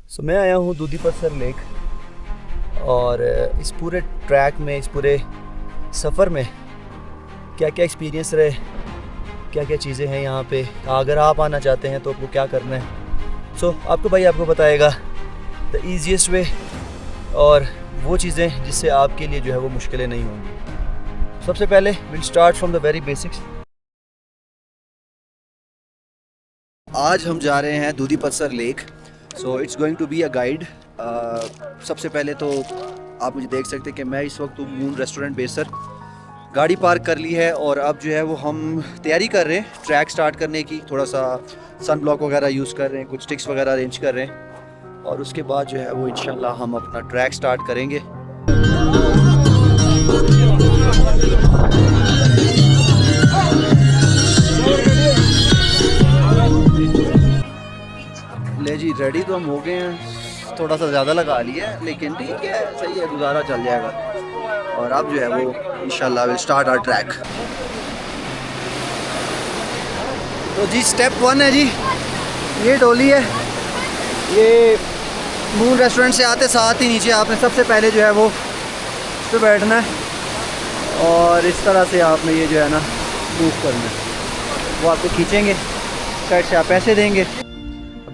मैं आया हूँ दूधी पत्थर लेक और इस पूरे ट्रैक में, इस पूरे सफ़र में क्या क्या एक्सपीरियंस रहे, क्या क्या चीज़ें हैं यहाँ पे। अगर आप आना चाहते हैं तो आपको क्या करना है, आपको बताएगा द ईजीएस्ट वे और वो चीज़ें जिससे आपके लिए जो है वो मुश्किलें नहीं होंगी। सबसे पहले will start from the very basics. आज हम जा रहे हैं Dudhi Patthar lake. It's going to be a guide. सबसे पहले तो आप मुझे देख सकते हैं कि मैं इस वक्त मून रेस्टोरेंट बेसर गाड़ी पार्क कर ली है और अब जो है वो हम तैयारी कर रहे हैं ट्रैक स्टार्ट करने की। थोड़ा सा सन ब्लॉक वगैरह यूज़ कर रहे हैं, कुछ स्टिक्स वगैरह अरेंज कर रहे हैं और उसके बाद जो है वो इंशाल्लाह हम अपना ट्रैक स्टार्ट करेंगे। ले जी, रेडी तो हम हो गए हैं, थोड़ा सा ज़्यादा लगा लिया है लेकिन ठीक है, सही है, गुजारा चल जाएगा। और अब जो है वो इंशाल्लाह विल स्टार्ट आवर ट्रैक। तो जी स्टेप 1 है जी, ये डोली है। ये मून रेस्टोरेंट से आते साथ ही नीचे आपने सबसे पहले जो है वो इस पर बैठना है और इस तरह से आपने ये जो है ना मूव करना है। वो आपको खींचेंगे, साइड से आप पैसे देंगे।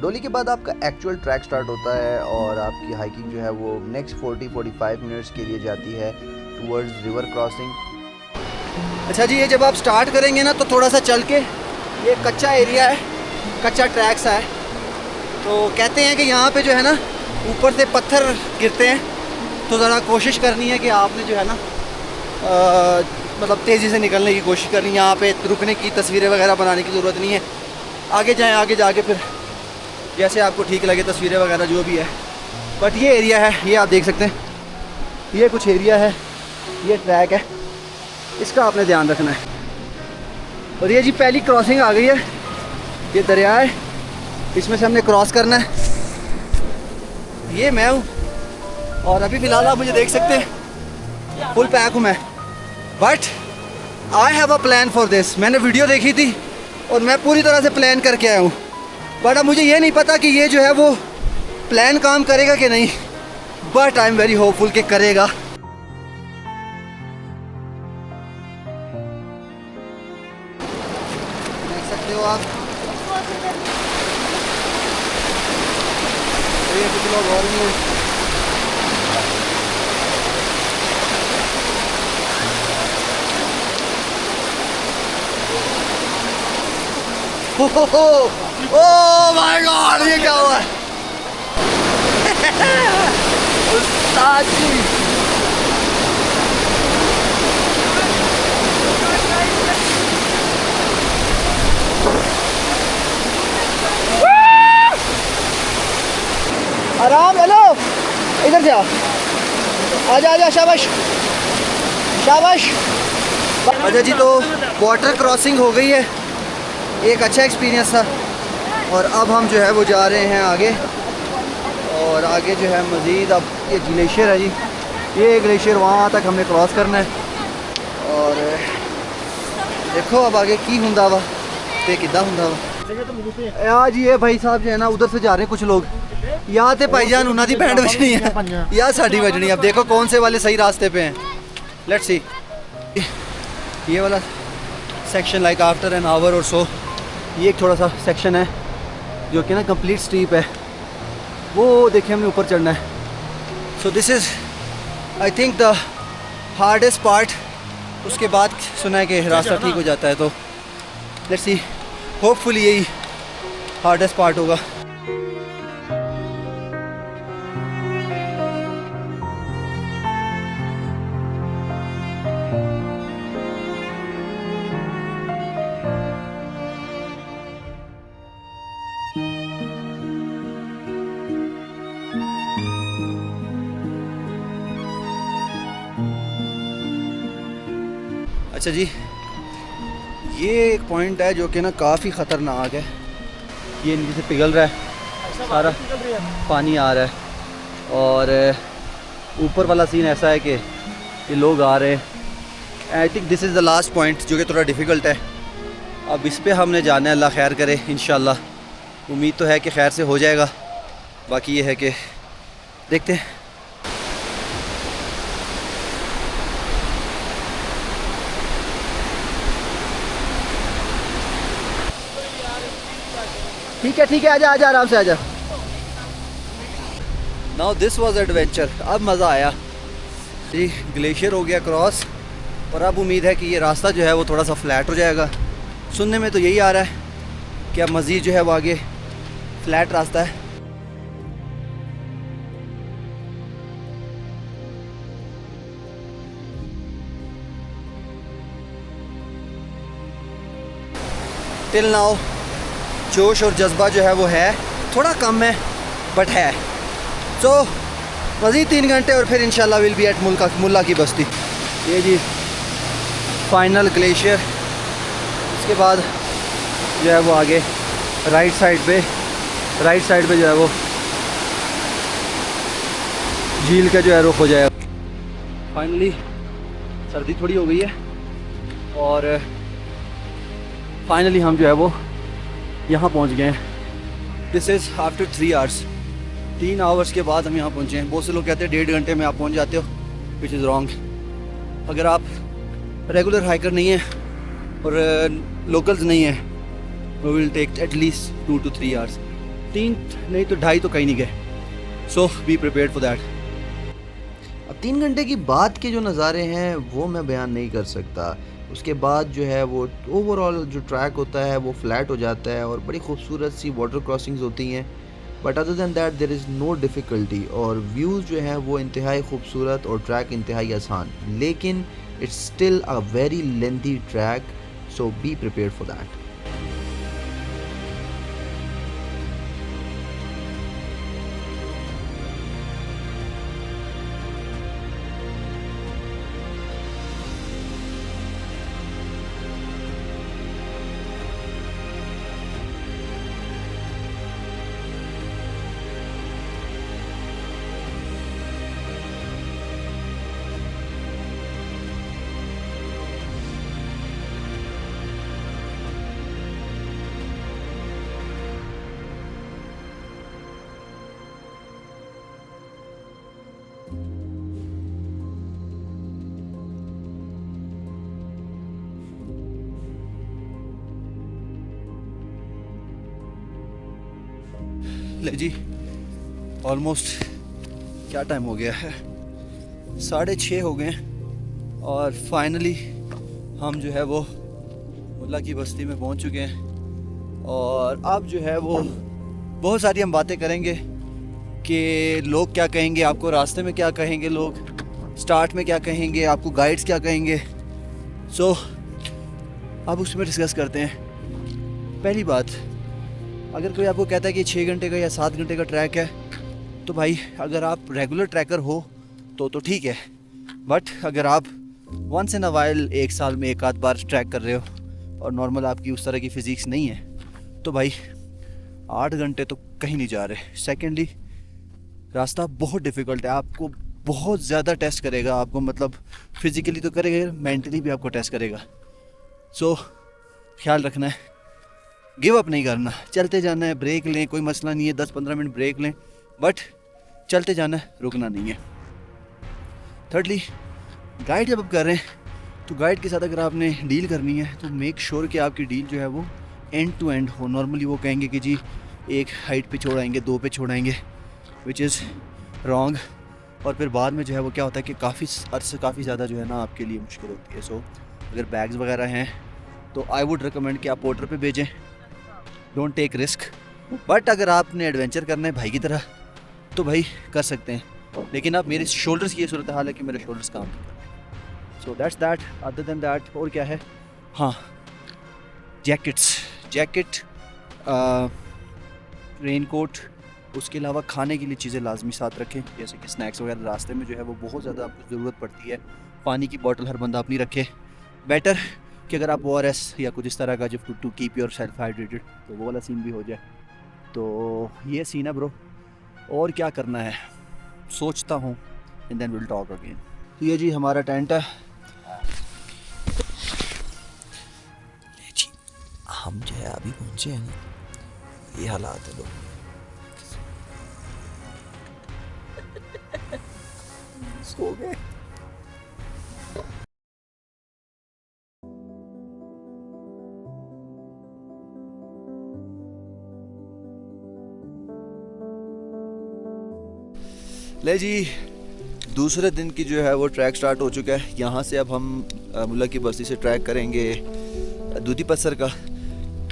डोली के बाद आपका एक्चुअल ट्रैक स्टार्ट होता है और आपकी हाइकिंग जो है वो नेक्स्ट 40-45 मिनट्स के लिए जाती है टूवर्ड्स रिवर क्रॉसिंग। अच्छा जी, ये जब आप स्टार्ट करेंगे ना तो थोड़ा सा चल के, ये कच्चा एरिया है, कच्चा ट्रैक सा है, तो कहते हैं कि यहाँ पे जो है ना ऊपर से पत्थर गिरते हैं, तो ज़रा कोशिश करनी है कि आपने जो है ना मतलब तेज़ी से निकलने की कोशिश करनी है। यहाँ पे रुकने की, तस्वीरें वगैरह बनाने की ज़रूरत नहीं है। आगे जाएँ, आगे जाके फिर जैसे आपको ठीक लगे तस्वीरें वगैरह जो भी है। बट ये एरिया है, ये आप देख सकते हैं, ये कुछ एरिया है, ये ट्रैक है, इसका आपने ध्यान रखना है। और ये जी पहली क्रॉसिंग आ गई है, ये दरिया है, इसमें से हमने क्रॉस करना है। ये मैं हूँ और अभी फ़िलहाल आप मुझे देख सकते हैं फुल पैक हूँ मैं, but I have a plan for this. मैंने वीडियो देखी थी और मैं पूरी तरह से प्लान करके आया हूँ, बट अब मुझे ये नहीं पता कि ये जो है वो प्लान काम करेगा कि नहीं, but I am very hopeful कि करेगा। देख सकते हो आप, तो ये कुछ लोग और भी हैं। ओह माय गॉड, ये क्या हुआ है? उस्ताद जी, आराम, हेलो इधर से आओ, आजा आजा, शाबाश शाबाश। अच्छा जी, तो वाटर क्रॉसिंग हो गई है, एक अच्छा एक्सपीरियंस था और अब हम जो है वो जा रहे हैं आगे। और आगे जो है मज़ीद अब ये ग्लेशियर है जी, ये ग्लेशियर वहाँ तक हमने क्रॉस करना है और देखो अब आगे की हुंदा वा ते किदा हुंदा वा। यार जी ये भाई साहब जो है ना उधर से जा रहे हैं कुछ लोग, या तो भाईजान उन्हों की बैंड बजनी है या साड़ी बजनी है। अब देखो कौन से वाले सही रास्ते पे हैं, लेट्स सी। ये वाला section like after an hour और सो, ये एक थोड़ा सा सेक्शन है जो कि ना कंप्लीट स्टीप है, वो देखिए हमें ऊपर चढ़ना है। So this is I think the hardest part. उसके बाद सुना है कि रास्ता ठीक हो जाता है, तो लेट्स सी, होपफुली यही हार्डेस्ट पार्ट होगा। अच्छा जी, ये एक पॉइंट है जो कि ना काफ़ी ख़तरनाक है। ये नीचे से पिघल रहा है, सारा पानी आ रहा है और ऊपर वाला सीन ऐसा है कि ये लोग आ रहे हैं। I think this is the last point जो कि थोड़ा डिफ़िकल्ट है। अब इस पे हमने जाना है, अल्लाह खैर करे इंशाल्लाह। उम्मीद तो है कि खैर से हो जाएगा। बाकी ये है कि देखते हैं। ठीक है, आजा आजा, आराम से आजा। Now this was adventure. अब मज़ा आया जी। ग्लेशियर हो गया क्रॉस, और अब उम्मीद है कि ये रास्ता जो है वो थोड़ा सा फ्लैट हो जाएगा। सुनने में तो यही आ रहा है कि अब मज़ीद जो है वो आगे फ्लैट रास्ता है। टिल नाउ जोश और जज्बा जो है वो है, थोड़ा कम है बट है। सो मज़ीद 3 घंटे और फिर इंशाल्लाह विल बी एट मुल्ला की बस्ती। ये जी फाइनल ग्लेशियर। इसके बाद जो है वो आगे राइट साइड पे जो है वो झील का जो है रुख हो जाएगा। फाइनली सर्दी थोड़ी हो गई है और फाइनली हम जो है वो यहाँ पहुँच गए हैं। This is after 3 hours. 3 hours के बाद हम यहाँ पहुँचे हैं। बहुत से लोग कहते हैं 1.5 घंटे में आप पहुँच जाते हो, विच इज़ रॉन्ग। अगर आप रेगुलर हाइकर नहीं हैं और लोकल्स नहीं हैं, वो will take at least 2 to 3 hours. 3 नहीं तो 2.5 तो कहीं नहीं गए। So be prepared for that. अब 3 घंटे की बाद के जो नज़ारे हैं वो मैं बयान नहीं कर सकता। उसके बाद जो है वो ओवरऑल जो ट्रैक होता है वो फ्लैट हो जाता है और बड़ी खूबसूरत सी वाटर क्रॉसिंग्स होती हैं। But other than that there is no difficulty, और व्यूज़ जो हैं वो इंतहाई खूबसूरत और ट्रैक इंतहाई आसान। लेकिन it's still a very lengthy track, so be prepared for that. ले जी ऑलमोस्ट क्या टाइम हो गया है, 6:30 हो गए और फाइनली हम जो है वो मुल्ला की बस्ती में पहुंच चुके हैं। और अब जो है वो बहुत सारी हम बातें करेंगे कि लोग क्या कहेंगे आपको, रास्ते में क्या कहेंगे लोग, स्टार्ट में क्या कहेंगे आपको, गाइड्स क्या कहेंगे। सो अब उसमें डिस्कस करते हैं। पहली बात, अगर कोई आपको कहता है कि 6 घंटे का या 7 घंटे का ट्रैक है, तो भाई अगर आप रेगुलर ट्रैकर हो तो ठीक है। बट अगर आप वंस इन अ वाइल, एक साल में एक आध बार ट्रैक कर रहे हो और नॉर्मल आपकी उस तरह की फिजिक्स नहीं है, तो भाई 8 घंटे तो कहीं नहीं जा रहे। सेकेंडली, रास्ता बहुत डिफ़िकल्ट है, आपको बहुत ज़्यादा टेस्ट करेगा आपको, मतलब फिज़िकली तो करेगा, मेंटली भी आपको टेस्ट करेगा। सो ख्याल रखना है, गिव अप नहीं करना, चलते जाना है, ब्रेक लें, कोई मसला नहीं है, 10-15 मिनट ब्रेक लें, बट चलते जाना है, रुकना नहीं है। थर्डली, गाइड जब आप कर रहे हैं तो गाइड के साथ अगर आपने डील करनी है तो मेक श्योर कि आपकी डील जो है वो एंड टू एंड हो। नॉर्मली वो कहेंगे कि जी एक हाइट पे छोड़ाएंगे, 2 पे छोड़ाएंगे, विच इज़ रॉन्ग। और फिर बाद में जो है वो क्या होता है कि काफ़ी ज़्यादा जो है ना आपके लिए मुश्किल होती है। सो अगर बैग्स वगैरह हैं तो आई वुड रिकमेंड कि आप पोर्टर पे भेजें, डोंट टेक रिस्क। बट अगर आपने एडवेंचर करना है भाई की तरह तो भाई कर सकते हैं, लेकिन आप मेरे शोल्डर्स की ये सूरत हाल है कि मेरे शोल्डर्स काम नहीं कर रहे। So that's that. Other than that और क्या है, हाँ, जैकेट, रेनकोट, उसके अलावा खाने के लिए चीज़ें लाजमी साथ रखें, जैसे कि स्नैक्स वगैरह। रास्ते में जो है वो बहुत ज़्यादा आपको ज़रूरत पड़ती है। पानी की बोतल हर बंदा अपनी रखे। बेटर कि अगर आप ORS या कुछ इस तरह का जो to keep yourself hydrated, तो वो वाला सीन भी हो जाए। तो ये सीन है ब्रो। और क्या करना है सोचता हूँ, and then will talk again. तो ये जी हमारा टेंट है। जी हम जो है अभी पहुँचे हैं ना, ये हालात है लोग। सो गए। ले जी, दूसरे दिन की जो है वो ट्रैक स्टार्ट हो चुका है। यहाँ से अब हम मुल्ला की बस्ती से ट्रैक करेंगे दूधी पत्थर का।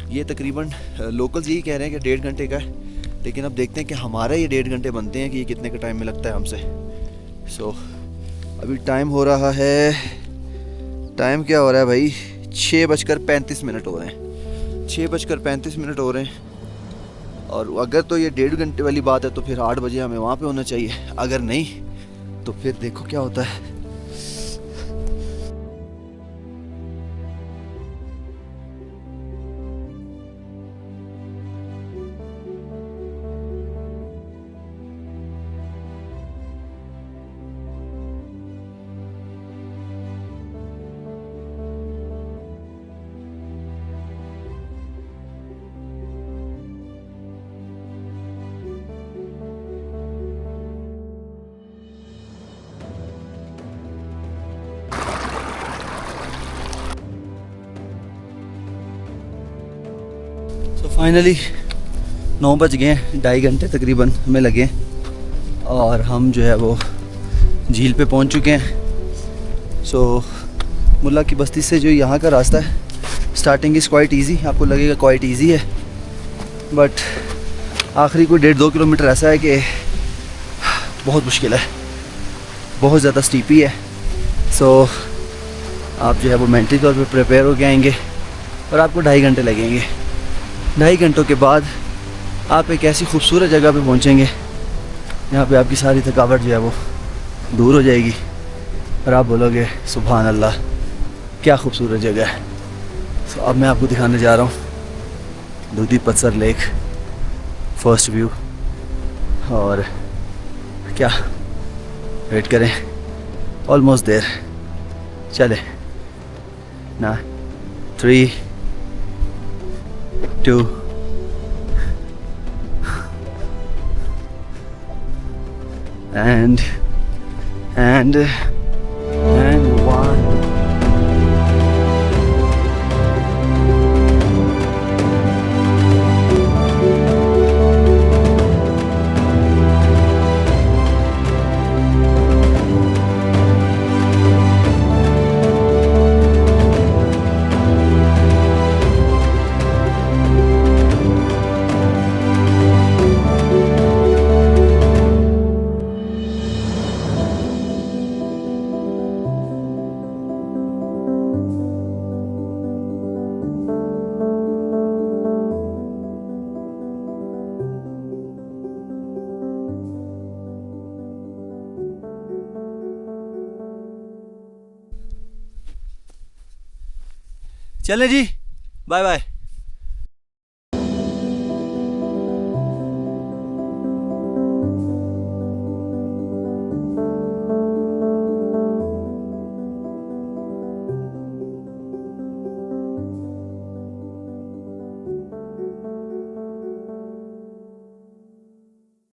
ये तकरीबन लोकल्स यही कह रहे हैं कि 1.5 घंटे का है, लेकिन अब देखते हैं कि हमारा ये 1.5 घंटे बनते हैं कि ये कितने का टाइम में लगता है हमसे। सो अभी टाइम हो रहा है, टाइम क्या हो रहा है भाई, 6:35 हो रहे हैं। 6:35 हो रहे हैं। और अगर तो ये 1.5 घंटे वाली बात है तो फिर 8 बजे हमें वहाँ पे होना चाहिए। अगर नहीं तो फिर देखो क्या होता है। तो फाइनली 9 बज गए हैं, 2.5 घंटे तकरीबन हमें लगे और हम जो है वो झील पे पहुंच चुके हैं। सो मुल्ला की बस्ती से जो यहाँ का रास्ता है, स्टार्टिंग इज़ क्वाइट इजी, आपको लगेगा क्वाइट इजी है, बट आखिरी कोई 1.5-2 किलोमीटर ऐसा है कि बहुत मुश्किल है, बहुत ज़्यादा स्टीपी है। सो आप जो है वो मेंटली तौर पे प्रिपेयर हो के आएंगे और आपको 2.5 घंटे लगेंगे। 2.5 घंटों के बाद आप एक ऐसी खूबसूरत जगह पे पहुंचेंगे जहाँ पे आपकी सारी थकावट जो है वो दूर हो जाएगी और आप बोलोगे सुभान अल्लाह, क्या खूबसूरत जगह है। सो अब मैं आपको दिखाने जा रहा हूँ दूधी पत्थर लेक, फर्स्ट व्यू। और क्या वेट करें, ऑलमोस्ट देर। चले ना, 3, 2 and 1। चलें जी, बाय बाय।